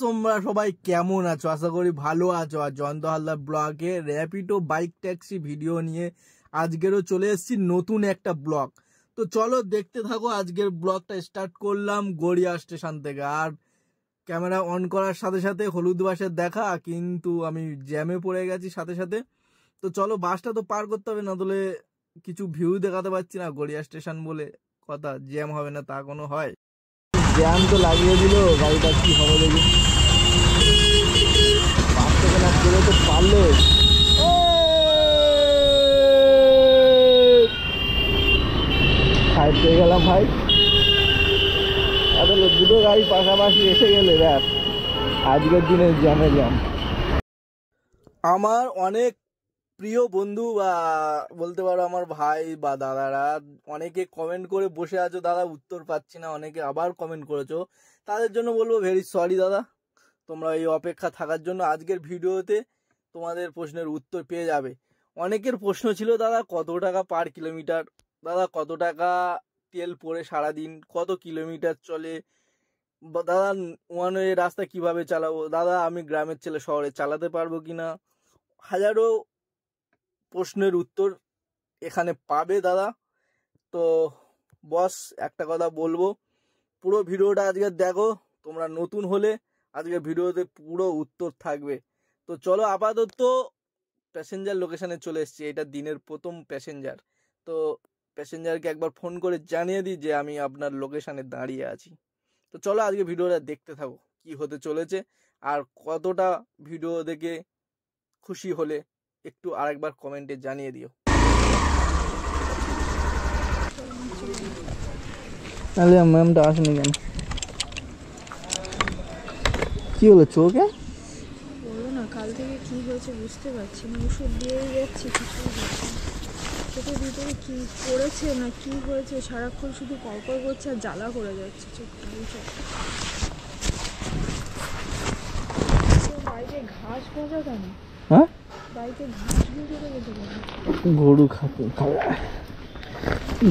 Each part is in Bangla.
তোমরা সবাই কেমন আছো? আশা করি ভালো আছো। আর জয়ন্ত হালদার ব্লগে র্যাপিডো বাইক ট্যাক্সি ভিডিও নিয়ে আজকেরও চলে এসেছি নতুন একটা ব্লগ। তো চলো দেখতে থাকো। আজকের ব্লগটা স্টার্ট করলাম গড়িয়া স্টেশন থেকে। আর ক্যামেরা অন করার সাথে সাথে হলুদ বাসের দেখা, কিন্তু আমি জ্যামে পড়ে গেছি সাথে সাথে। তো চলো, বাসটা তো পার করতে হবে, না হলে কিছু ভিউ দেখাতে পারছি না। গড়িয়া স্টেশন বলে কথা, জ্যাম হবে না তা কোনো হয়? জ্যাম তো লাগিয়ে দিল, গাড়িটা কি হবে দেখি। বাস থেকে না চলে তো পারলে সাইড পেয়ে গেলাম ভাই। আসলে দুটো গাড়ি পাশাপাশি এসে গেলে ব্যাস আজকের দিনের জ্যামে জ্যাম। আমার অনেক প্রিয় বন্ধু বা বলতে পারো আমার ভাই বা দাদারা অনেকে কমেন্ট করে বসে আছো, দাদা উত্তর পাচ্ছি না। অনেকে আবার কমেন্ট করেছো, তাদের জন্য বলবো ভেরি সরি দাদা। তোমরা এই অপেক্ষা থাকার জন্য আজকের ভিডিওতে তোমাদের প্রশ্নের উত্তর পেয়ে যাবে। অনেকের প্রশ্ন ছিল, দাদা কত টাকা পার কিলোমিটার, দাদা কত টাকা তেল পড়ে সারাদিন, কত কিলোমিটার চলে, দাদা ওয়ান ওয়ে রাস্তা কিভাবে চালাবো, দাদা আমি গ্রামের ছেলে শহরে চালাতে পারবো কিনা। হাজারো প্রশ্নের উত্তর এখানে পাবে দাদা। তো বস একটা কথা বলবো, পুরো ভিডিওটা আজকে দেখো। তোমরা নতুন হলে আজকে ভিডিওতে পুরো উত্তর থাকবে। তো চলো, আপাতত প্যাসেঞ্জার লোকেশনে চলে এসেছি। এটা দিনের প্রথম প্যাসেঞ্জার। তো প্যাসেঞ্জারকে একবার ফোন করে জানিয়ে দিই যে আমি আপনার লোকেশনে দাঁড়িয়ে আছি। তো চলো আজকে ভিডিওটা দেখতে থাকো কি হতে চলেছে। আর কতটা ভিডিও দেখে খুশি হলে একটু আরেকবার কমেন্টে জানিয়ে দিও। তাহলে ম্যামটা আসেনি কেন? কি হলো চোখে? বলো না, কাল থেকে কি হয়েছে বুঝতে পারছি না। ওষুধ দিয়ে যাচ্ছি, কিছু হচ্ছে না। চোখের ভিতরে কি পড়েছে না কি হয়েছে, সারাক্ষণ শুধু কড়কড় করছে আর জ্বালা করে যাচ্ছে চোখটা। বাইকে ঘাস ভেজা কেন? হ্যাঁ, বাইকে ঘাস ভেজা গেছে কেন? গরু খাতে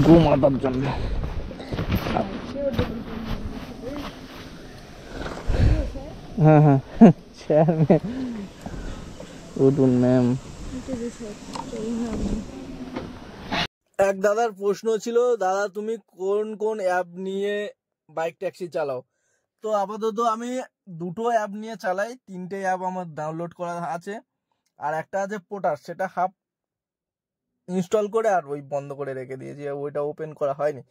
গো মাতার জন্য। হ্যাঁ হ্যাঁ, চেয়ারম্যান উঠুন ম্যাম। এক দাদার প্রশ্ন ছিল, দাদা তুমি কোন কোন অ্যাপ নিয়ে বাইক ট্যাক্সি চালাও? তো আপাতত আমি দুটো অ্যাপ নিয়ে চালাই। তিনটে অ্যাপ আমার ডাউনলোড করা আছে, আর একটা আছে পোটার, সেটা হাফ ইনস্টল করে আর ওই বন্ধ করে রেখে দিয়েছি, ওইটা ওপেন করা হয়নি।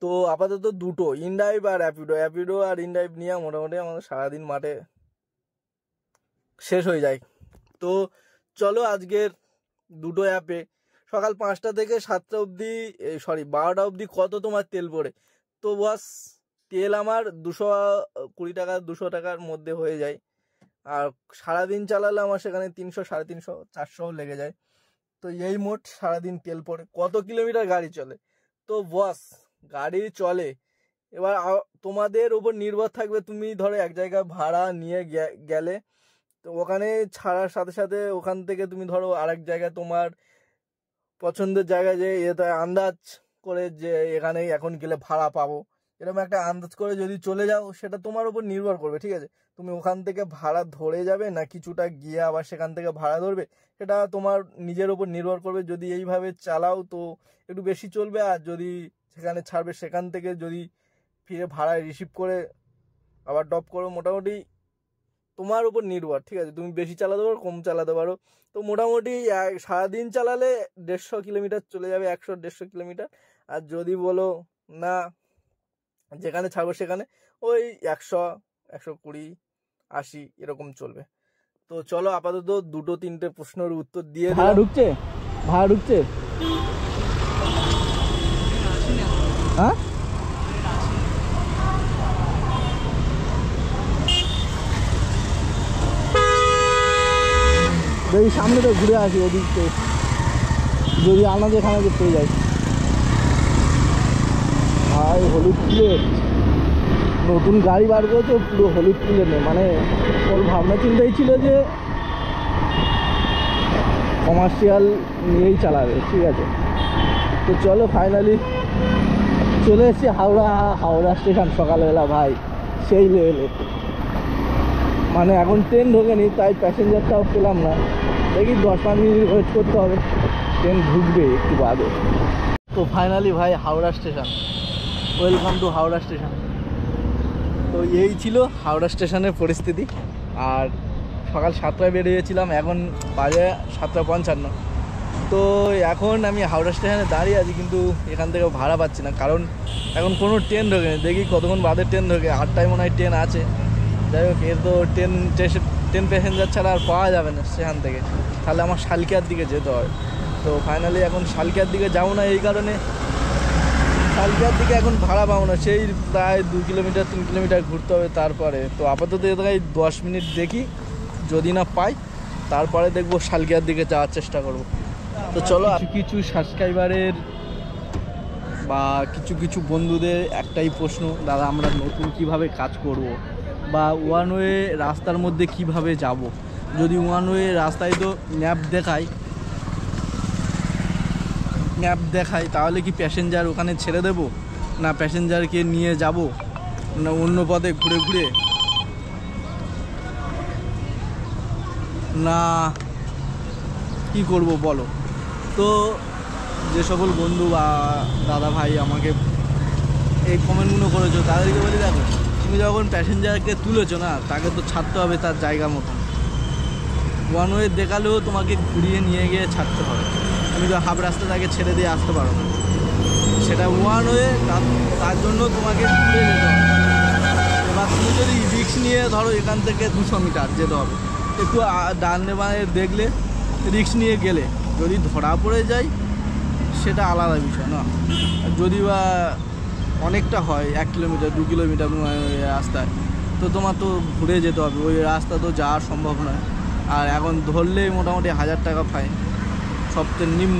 তো আপাতত দুটো, ইনড্রাইভ আর র্যাপিডো আর ইনড্রাইভ নিয়ে মোটামুটি আমাদের সারাদিন মাঠে শেষ হয়ে যায়। তো চলো আজকের দুটো অ্যাপে সকাল 5টা থেকে 7টা অবধি, 12টা অবধি কত তোমার তেল পড়ে। তো বস তেল আমার 220 টাকা 200 টাকার মধ্যে হয়ে যায়। আর সারাদিন চালালে আমার সেখানে 300 350 400 লেগে যায়। তো এই মোট সারাদিন তেল পড়ে। কত কিলোমিটার গাড়ি চলে? তো বস গাড়ি চলে, এবার তোমাদের উপর নির্ভর থাকবে। তুমি ধরো এক জায়গায় ভাড়া নিয়ে গেলে, তো ওখানে ছাড়ার সাথে সাথে ওখান থেকে তুমি ধরো আরেক জায়গায় তোমার পছন্দের জায়গায় যে এটা আন্দাজ করে যে এখানে এখন গেলে ভাড়া পাবো, এরকম একটা আন্দাজ করে যদি চলে যাও, সেটা তোমার উপর নির্ভর করবে। ঠিক আছে, তুমি ওখান থেকে ভাড়া ধরে যাবে না কিছুটা গিয়ে আবার সেখান থেকে ভাড়া ধরবে, সেটা তোমার নিজের উপর নির্ভর করবে। যদি এইভাবে চালাও তো একটু বেশি চলবে, আর যদি সেখানে ছাড়বে সেখান থেকে যদি ফিরে ভাড়ায় রিসিভ করে আবার ড্রপ করো, মোটামুটি তোমার উপর নির্ভর। ঠিক আছে, তুমি বেশি চালাতে পারো কম চালাতে পারো। তো মোটামুটি সারাদিন চালালে 150 কিলোমিটার চলে যাবে, 100-150 কিলোমিটার। আর যদি বলো না যেখানে ছাড়বো সেখানে ওই 100, 120, 80 এরকম চলবে। তো চলো আপাতত দুটো তিনটে প্রশ্নের উত্তর দিয়ে ভাড়া ঢুকছে হ্যাঁ দেখি সামনে তো ঘুরে আসি ওদিক থেকে, যদি আনাজে খানাজে পেয়ে যাই। ভাই হলুদ প্লেট, নতুন গাড়ি বার করেছে পুরো হলুদ প্লেট নেই, মানে ওর ভাবনা চিন্তাই ছিল যে কমার্শিয়াল নিয়েই চালাবে। ঠিক আছে, তো চলো ফাইনালি চলে এসেছি হাওড়া স্টেশন সকালবেলা। ভাই সেই লেভেলে মানে এখন ট্রেন ঢোকেনি, তাই প্যাসেঞ্জারটাও পেলাম না। দেখি 10-5 মিনিট ওয়েট করতে হবে, ট্রেন ঢুকবে একটু বাদে। তো ফাইনালি ভাই Howrah station, welcome to Howrah station. তো এই ছিল হাওড়া স্টেশনের পরিস্থিতি। আর সকাল 7টায় বেরিয়েছিলাম, এখন বাজে 7:55। তো এখন আমি হাওড়া স্টেশনে দাঁড়িয়ে আছি, কিন্তু এখান থেকে ভাড়া পাচ্ছি না, কারণ এখন কোনো ট্রেন ঢোকেনি। দেখি কতক্ষণ বাদে ট্রেন ঢোকে, 8টায় মনে হয় ট্রেন আছে। যাই হোক, এর তো ট্রেন প্যাসেঞ্জার ছাড়া আর পাওয়া যাবে না স্টেশন থেকে, তাহলে আমার শালকিয়ার দিকে যেতে হয়। তো ফাইনালি এখন শালকিয়ার দিকে যাবো না, এই কারণে শালকিয়ার দিকে এখন ভাড়া পাবো না, সেই প্রায় 2 কিলোমিটার 3 কিলোমিটার ঘুরতে হবে। তারপরে তো আপাতত এলাকায় 10 মিনিট দেখি, যদি না পাই তারপরে দেখবো শালকিয়ার দিকে যাওয়ার চেষ্টা করব। তো চলো, কিছু সাবস্ক্রাইবারের বা কিছু বন্ধুদের একটাই প্রশ্ন, দাদা আমরা নতুন কিভাবে কাজ করব, বা ওয়ান ওয়ে রাস্তার মধ্যে কিভাবে যাব। যদি ওয়ান ওয়ে রাস্তায় তো ম্যাপ দেখায় তাহলে কি প্যাসেঞ্জার ওখানে ছেড়ে দেব, না প্যাসেঞ্জারকে নিয়ে যাব, না অন্য পথে ঘুরে না কি করব বলো। তো যে সকল বন্ধু বা দাদা ভাই আমাকে এই কমেন্টগুলো করেছো, তাদেরকে বলি দেখো, তুমি যখন প্যাসেঞ্জারকে তুলেছো না, তাকে তো ছাড়তে হবে তার জায়গা মতন। ওয়ান ওয়ে দেখালেও তোমাকে ঘুরিয়ে নিয়ে গিয়ে ছাড়তে হবে, তুমি তো হাফ রাস্তা তাকে ছেড়ে দিয়ে আসতে পারো না। সেটা ওয়ান ওয়ে, তার জন্য তোমাকে ঘুরে যেতে হবে। এবার তুমি যদি রিস্ক নিয়ে ধরো এখান থেকে 200 মিটার যেতে হবে, একটু ডানে বাঁয়ে দেখলে রিস্ক নিয়ে গেলে যদি ধরা পড়ে যায় সেটা আলাদা বিষয় না। যদি বা অনেকটা হয় 1 কিলোমিটার 2 কিলোমিটার রাস্তায়, তো তোমার তো ঘুরে যেতে হবে, ওই রাস্তা তো যাওয়া সম্ভব নয়। আর এখন ধরলেই মোটামুটি 1000 টাকা ফাইন, সবচেয়ে নিম্ন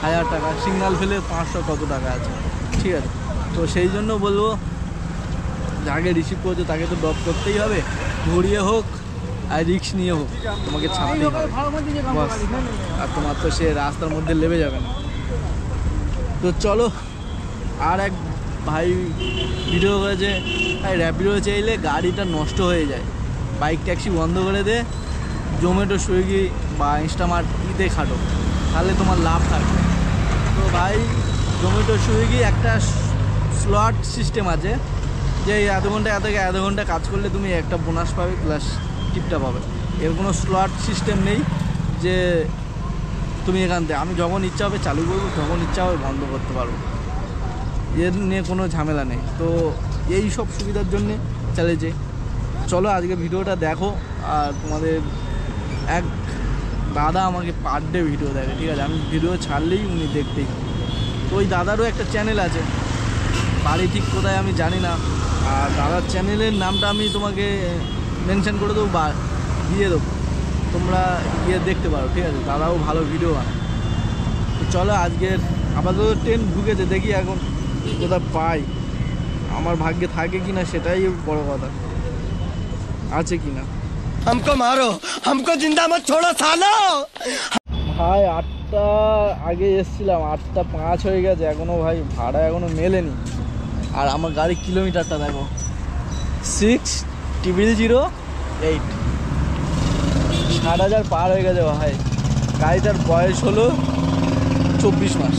1000 টাকা, সিগন্যাল ফেলে 500 কত টাকা আছে, ঠিক আছে। তো সেই জন্য বলবো, যাকে রিসিভ করছো তাকে তো ড্রপ করতেই হবে, ঘুরিয়ে হোক আর রিস্ক নিয়ে হোক, তোমাকে ছাড়তেই হবে বাস। আর তোমার তো সে রাস্তার মধ্যে লেবে যাবে না। তো চলো, আর এক ভাই ভিডিও করেছে, র্যাপিডো চাইলে গাড়িটা নষ্ট হয়ে যায়, বাইক ট্যাক্সি বন্ধ করে দে, জোম্যাটো সুইগি বা ইনস্টামার্ট ইতে খাটো, তাহলে তোমার লাভ থাকবে। তো ভাই, জোম্যাটো সুইগি একটা স্লট সিস্টেম আছে, যে এত ঘন্টা কাজ করলে তুমি একটা বোনাস পাবে প্লাস টিপটা পাবে। এর কোনো স্লট সিস্টেম নেই যে তুমি এখান থেকে আমি যখন ইচ্ছা হবে চালু করবো, যখন ইচ্ছা হবে বন্ধ করতে পারবো, এর নিয়ে কোনো ঝামেলা নেই। তো এই সব সুবিধার জন্যে চালিয়েছে। চলো আজকে ভিডিওটা দেখো। আর তোমাদের এক দাদা আমাকে পার ডে ভিডিও দেখে, ঠিক আছে, আমি ভিডিও ছাড়লেই উনি দেখতেই। তো ওই দাদারও একটা চ্যানেল আছে, বাড়ি ঠিক কোথায় আমি জানি না, আর দাদার চ্যানেলের নামটা আমি তোমাকে মেনশন করে দেবো বা দিয়ে দেবো, তোমরা গিয়ে দেখতে পারো, ঠিক আছে। দাদাও ভালো ভিডিও বানায়। তো চলো, আজকের আপাতত ট্রেন ঢুকেছে, দেখি এখন কোথায় পাই, আমার ভাগ্যে থাকে কিনা সেটাই বড় কথা, আছে কিনা। हमको मारो, हमको जिंदा मत छोड़ो सालो। ভাই 8টা আগে এসছিলাম, 8:05 হয়ে গেছে, এখনও ভাই ভাড়া এখনও মেলেনি। আর আমার গাড়ির কিলোমিটারটা দেখো, 6008, 60,000 পার হয়ে গেছে ভাই। গাড়িটার বয়স হলো 24 মাস।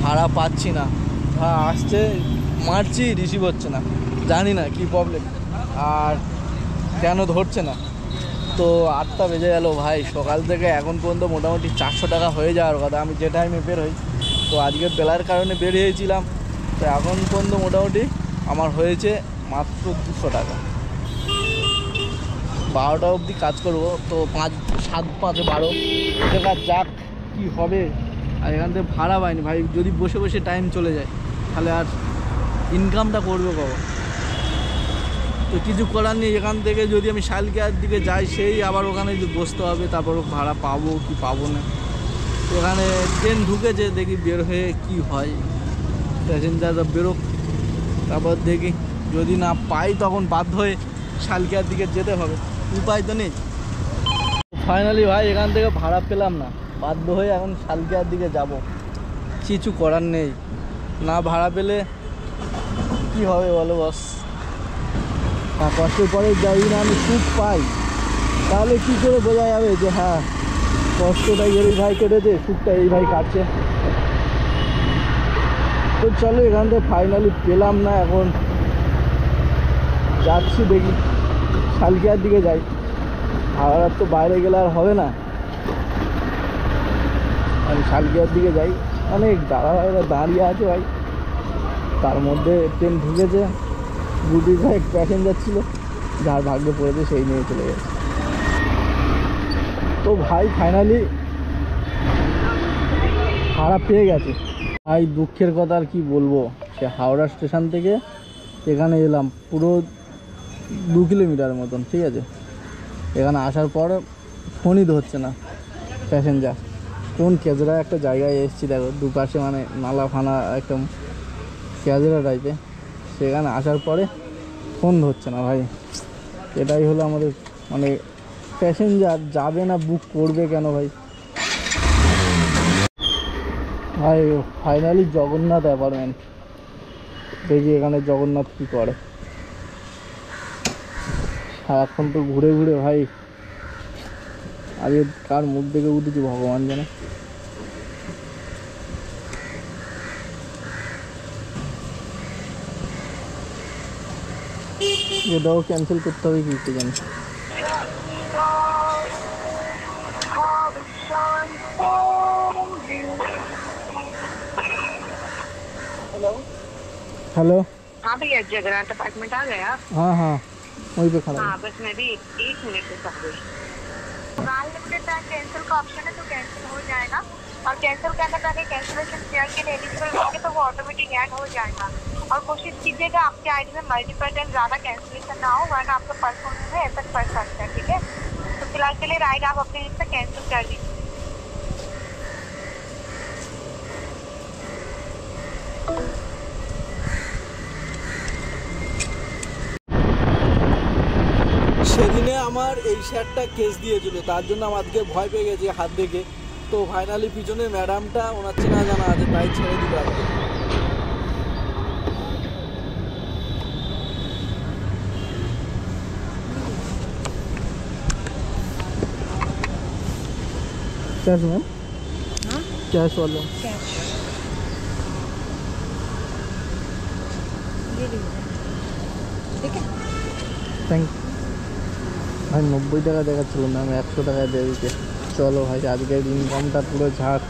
ভাড়া পাচ্ছি না, হ্যাঁ আসছে, মারছি, রিসিভ হচ্ছে না, জানি না কি প্রবলেম আর কেন ধরছে না। তো 8টা বেজে গেল ভাই, সকাল থেকে এখন পর্যন্ত মোটামুটি 400 টাকা হয়ে যাওয়ার কথা, আমি যে টাইমে বেরোই। তো আজকে বেলার কারণে বেরিয়েছিলাম, তো এখন পর্যন্ত মোটামুটি আমার হয়েছে মাত্র 200 টাকা। 12টা অবধি কাজ করবো, তো 7-5-12 দেখা যাক কী হবে। আর এখান থেকে ভাড়া পাইনি ভাই, যদি বসে বসে টাইম চলে যায় তাহলে আর ইনকামটা করবে কখন। তো কিছু করার নেই, এখান থেকে যদি আমি শালকিয়ার দিকে যাই, সেই আবার ওখানে বসতে হবে, তারপর ভাড়া পাবো কি পাবো না। তো এখানে ট্রেন ঢুকেছে, দেখি বের হয়ে কি হয়, প্যাসেঞ্জাররা বেরোক, তারপর দেখি যদি না পাই তখন বাধ্য হয়ে শালকিয়ার দিকে যেতে হবে, উপায় তো নেই। ফাইনালি ভাই এখান থেকে ভাড়া পেলাম না, বাধ্য হয়ে এখন শালকিয়ার দিকে যাব, কিছু করার নেই। না ভাড়া পেলে কি হবে বলো বস? কষ্টের পরে যাই না আমি সুখ পাই, তাহলে কি করে বোঝা যাবে যে হ্যাঁ কষ্টটা এই ভাই কেটেছে, সুখটা এই ভাই কাটছে? তো চলো এখান থেকে ফাইনালি পেলাম না, এখন যাচ্ছি দেখি শালকিয়ার দিকে যাই। আর তো বাইরে গেলে আর হবে না, আমি শালকিয়ার দিকে যাই। অনেক দাদাভাইরা দাঁড়িয়ে আছে ভাই, তার মধ্যে ট্রেন ঢুকেছে, গুটি ভাই প্যাসেঞ্জার ছিল, যার ভাগ্যে পড়েছে সেই নিয়ে চলে গেছে। তো ভাই ফাইনালি ভাড়া পেয়ে গেছে ভাই। দুঃখের কথা আর কি বলবো, সে হাওড়া স্টেশন থেকে এখানে এলাম পুরো 2 কিলোমিটার মতন, ঠিক আছে। এখানে আসার পর ফোনই ধরছে না প্যাসেঞ্জার। কোন কেজরা একটা জায়গায় এসেছি, দেখো দুপাশে মানে নালা ফানা একদম কেজরা টাইপে, সেখানে আসার পরে ফোন ধরছে না ভাই। এটাই হলো আমাদের মানে প্যাসেঞ্জার যাবে না, বুক করবে কেন ভাই? ভাই ফাইনালি জগন্নাথ অ্যাপার্টমেন্ট, দেখি এখানে জগন্নাথ কি করে। সারাক্ষণ তো ঘুরে ঘুরে ভাই আগে কার মুখ দেখে উঠেছি ভগবান জানে। এটাও ক্যান্সেল করতে হবে কি জানি। हेलो। हाँ भैया जगन्नाथ अपार्टमेंट आ गया? हाँ हाँ वहीं पे खड़ा। हाँ बस मैं भी एक मिनट में आ गई। अनलिमिटेड टाइम कैंसिल का ऑप्शन है तो कैंसिल हो जाएगा, और कैंसिल करने का कैंसिलेशन फेयर के लिए एलिजिबल होंगे तो वो ऑटोमेटिक ऐड हो जाएगा। और कोशिश कीजिएगा आपके आईडी में मल्टीपल टाइम ज़्यादा कैंसिलेशन ना हो, वरना आपका पर्सनल में ऐसा पड़ सकता है, ठीक है। तो फिलहाल के लिए राइड आप अपने से कैंसिल कर दीजिए। সেদিনে আমার এই শার্টটা কেস দিয়েছিল, তার জন্য আমাদেরকে ভয় পেয়ে গেছে হাত দেখে। তো ফাইনালি পিছনে ম্যাডামটা ওনার চেনা জানা আছে, তাই ছেড়ে দিল আজকে। Cash ma'am? कैश वाला ठीक है, থ্যাংক ভাই। 90 টাকা দেখাচ্ছিল ম্যাম, 100 টাকায় দিয়ে দিতে। চলো ভাই আজকের ইনকামটা পুরো ঝাড়।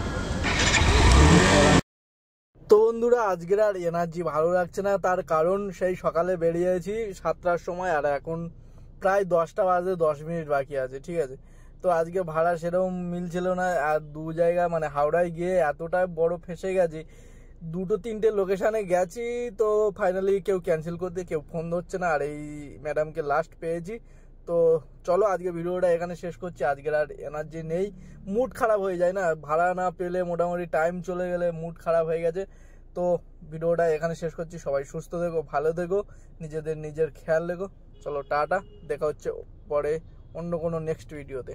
তো বন্ধুরা আজকের আর এনার্জি ভালো লাগছে না, তার কারণ সেই সকালে বেরিয়েছি 7টার সময়, আর এখন প্রায় 10টা বাজে 10 মিনিট বাকি আছে, ঠিক আছে। তো আজকে ভাড়া সেরকম মিলছিল না, আর 2 জায়গা মানে হাওড়ায় গিয়ে এতটা বড় ফেসে গেছি, 2-3টে লোকেশানে গেছি। তো ফাইনালি কেউ ক্যান্সেল করতে, কেউ ফোন ধরছে না, আর এই ম্যাডামকে লাস্ট পেয়েছি। তো চলো আজকে ভিডিওটা এখানে শেষ করছি, আজকের আর এনার্জি নেই, মুড খারাপ হয়ে যায় না ভাড়া না পেলে, মোটামুটি টাইম চলে গেলে মুড খারাপ হয়ে গেছে। তো ভিডিওটা এখানে শেষ করছি, সবাই সুস্থ থেকো, ভালো থেকো, নিজের খেয়াল রেখো। চলো টাটা, দেখা হচ্ছে পরে অন্য কোনো নেক্সট ভিডিওতে।